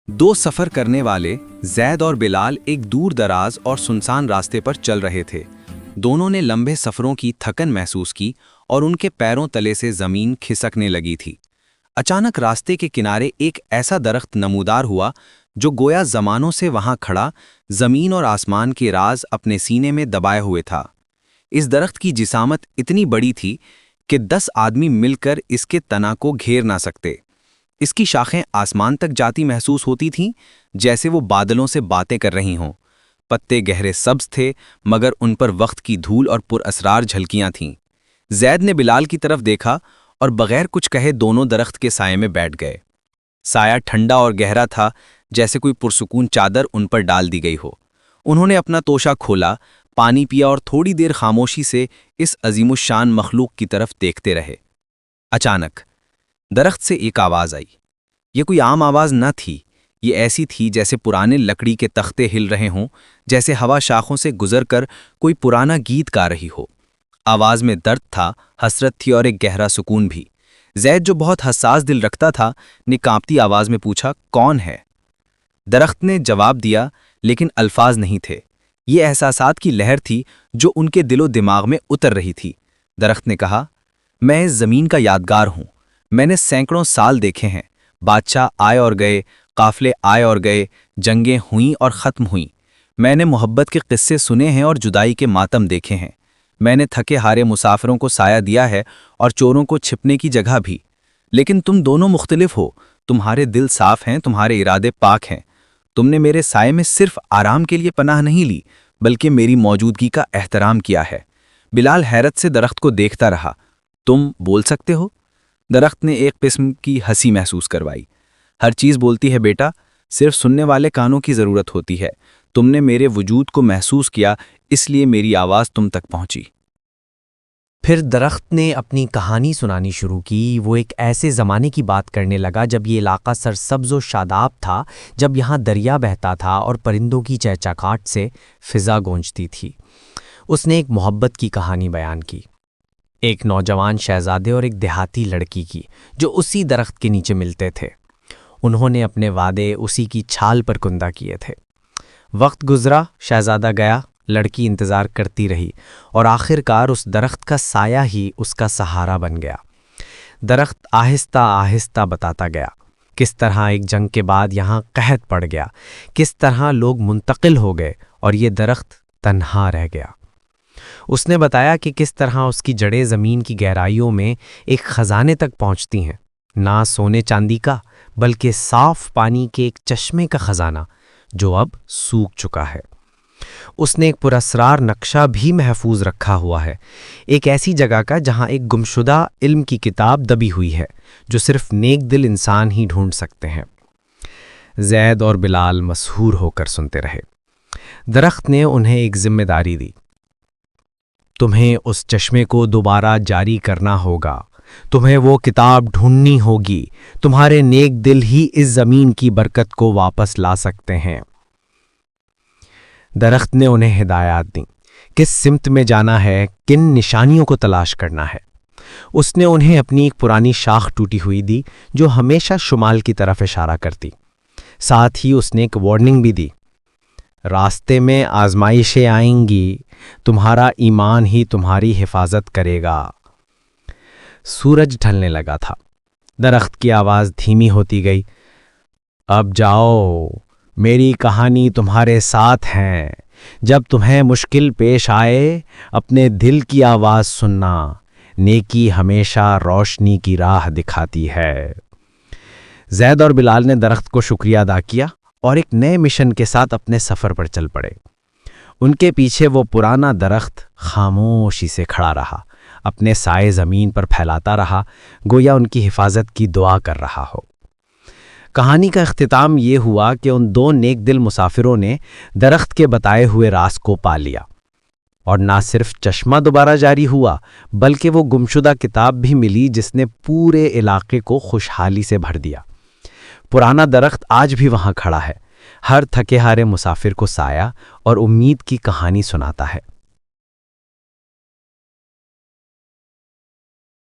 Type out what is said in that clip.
دو سفر کرنے والے زید اور بلال ایک دور دراز اور سنسان راستے پر چل رہے تھے۔ دونوں نے لمبے سفروں کی تھکن محسوس کی اور ان کے پیروں تلے سے زمین کھسکنے لگی تھی۔ اچانک راستے کے کنارے ایک ایسا درخت نمودار ہوا جو گویا زمانوں سے وہاں کھڑا زمین اور آسمان کے راز اپنے سینے میں دبائے ہوئے تھا۔ اس درخت کی جسامت اتنی بڑی تھی کہ 10 آدمی مل کر اس کے تنا کو گھیر نہ سکتے۔ اس کی شاخیں آسمان تک جاتی محسوس ہوتی تھیں، جیسے وہ بادلوں سے باتیں کر رہی ہوں۔ پتے گہرے سبز تھے، مگر ان پر وقت کی دھول اور پر اسرار جھلکیاں تھیں۔ زید نے بلال کی طرف دیکھا اور بغیر کچھ کہے دونوں درخت کے سائے میں بیٹھ گئے۔ سایہ ٹھنڈا اور گہرا تھا، جیسے کوئی پرسکون چادر ان پر ڈال دی گئی ہو۔ انہوں نے اپنا توشہ کھولا، پانی پیا اور تھوڑی دیر خاموشی سے اس عظیم الشان مخلوق کی طرف دیکھتے رہے۔ اچانک درخت سے ایک آواز آئی۔ یہ کوئی عام آواز نہ تھی، یہ ایسی تھی جیسے پرانے لکڑی کے تختے ہل رہے ہوں، جیسے ہوا شاخوں سے گزر کر کوئی پرانا گیت گا رہی ہو۔ آواز میں درد تھا، حسرت تھی اور ایک گہرا سکون بھی۔ زید جو بہت حساس دل رکھتا تھا نے کانپتی آواز میں پوچھا، کون ہے؟ درخت نے جواب دیا، لیکن الفاظ نہیں تھے۔ یہ احساسات کی لہر تھی جو ان کے دل و دماغ میں اتر رہی تھی۔ درخت نے کہا، میں اس زمین کا یادگار ہوں۔ میں نے سینکڑوں سال دیکھے ہیں، بادشاہ آئے اور گئے، قافلے آئے اور گئے، جنگیں ہوئیں اور ختم ہوئیں۔ میں نے محبت کے قصے سنے ہیں اور جدائی کے ماتم دیکھے ہیں۔ میں نے تھکے ہارے مسافروں کو سایہ دیا ہے اور چوروں کو چھپنے کی جگہ بھی۔ لیکن تم دونوں مختلف ہو، تمہارے دل صاف ہیں، تمہارے ارادے پاک ہیں۔ تم نے میرے سائے میں صرف آرام کے لیے پناہ نہیں لی، بلکہ میری موجودگی کا احترام کیا ہے۔ بلال حیرت سے درخت کو دیکھتا رہا۔ تم بول سکتے ہو؟ درخت نے ایک قسم کی ہنسی محسوس کروائی۔ ہر چیز بولتی ہے بیٹا، صرف سننے والے کانوں کی ضرورت ہوتی ہے۔ تم نے میرے وجود کو محسوس کیا، اس لیے میری آواز تم تک پہنچی۔ پھر درخت نے اپنی کہانی سنانی شروع کی۔ وہ ایک ایسے زمانے کی بات کرنے لگا جب یہ علاقہ سرسبز و شاداب تھا، جب یہاں دریا بہتا تھا اور پرندوں کی چہچہاہٹ سے فضا گونجتی تھی۔ اس نے ایک محبت کی کہانی بیان کی، ایک نوجوان شہزادے اور ایک دیہاتی لڑکی کی جو اسی درخت کے نیچے ملتے تھے۔ انہوں نے اپنے وعدے اسی کی چھال پر کندہ کیے تھے۔ وقت گزرا، شہزادہ گیا، لڑکی انتظار کرتی رہی اور آخر کار اس درخت کا سایہ ہی اس کا سہارا بن گیا۔ درخت آہستہ آہستہ بتاتا گیا کس طرح ایک جنگ کے بعد یہاں قحط پڑ گیا، کس طرح لوگ منتقل ہو گئے اور یہ درخت تنہا رہ گیا۔ اس نے بتایا کہ کس طرح اس کی جڑیں زمین کی گہرائیوں میں ایک خزانے تک پہنچتی ہیں، نہ سونے چاندی کا بلکہ صاف پانی کے ایک چشمے کا خزانہ جو اب سوکھ چکا ہے۔ اس نے ایک پراسرار نقشہ بھی محفوظ رکھا ہوا ہے، ایک ایسی جگہ کا جہاں ایک گمشدہ علم کی کتاب دبی ہوئی ہے جو صرف نیک دل انسان ہی ڈھونڈ سکتے ہیں۔ زید اور بلال مسحور ہو کر سنتے رہے۔ درخت نے انہیں ایک ذمہ داری دی، تمہیں اس چشمے کو دوبارہ جاری کرنا ہوگا، تمہیں وہ کتاب ڈھونڈنی ہوگی، تمہارے نیک دل ہی اس زمین کی برکت کو واپس لا سکتے ہیں۔ درخت نے انہیں ہدایات دیں، کس سمت میں جانا ہے، کن نشانیوں کو تلاش کرنا ہے۔ اس نے انہیں اپنی ایک پرانی شاخ ٹوٹی ہوئی دی جو ہمیشہ شمال کی طرف اشارہ کرتی۔ ساتھ ہی اس نے ایک وارننگ بھی دی، راستے میں آزمائشیں آئیں گی، تمہارا ایمان ہی تمہاری حفاظت کرے گا۔ سورج ڈھلنے لگا تھا، درخت کی آواز دھیمی ہوتی گئی، اب جاؤ، میری کہانی تمہارے ساتھ ہے۔ جب تمہیں مشکل پیش آئے، اپنے دل کی آواز سننا، نیکی ہمیشہ روشنی کی راہ دکھاتی ہے۔ زید اور بلال نے درخت کو شکریہ ادا کیا اور ایک نئے مشن کے ساتھ اپنے سفر پر چل پڑے۔ ان کے پیچھے وہ پرانا درخت خاموشی سے کھڑا رہا، اپنے سائے زمین پر پھیلاتا رہا، گویا ان کی حفاظت کی دعا کر رہا ہو۔ کہانی کا اختتام یہ ہوا کہ ان دو نیک دل مسافروں نے درخت کے بتائے ہوئے راز کو پا لیا، اور نہ صرف چشمہ دوبارہ جاری ہوا بلکہ وہ گمشدہ کتاب بھی ملی جس نے پورے علاقے کو خوشحالی سے بھر دیا۔ پرانا درخت آج بھی وہاں کھڑا ہے، ہر تھکے ہارے مسافر کو سایہ اور امید کی کہانی سناتا ہے۔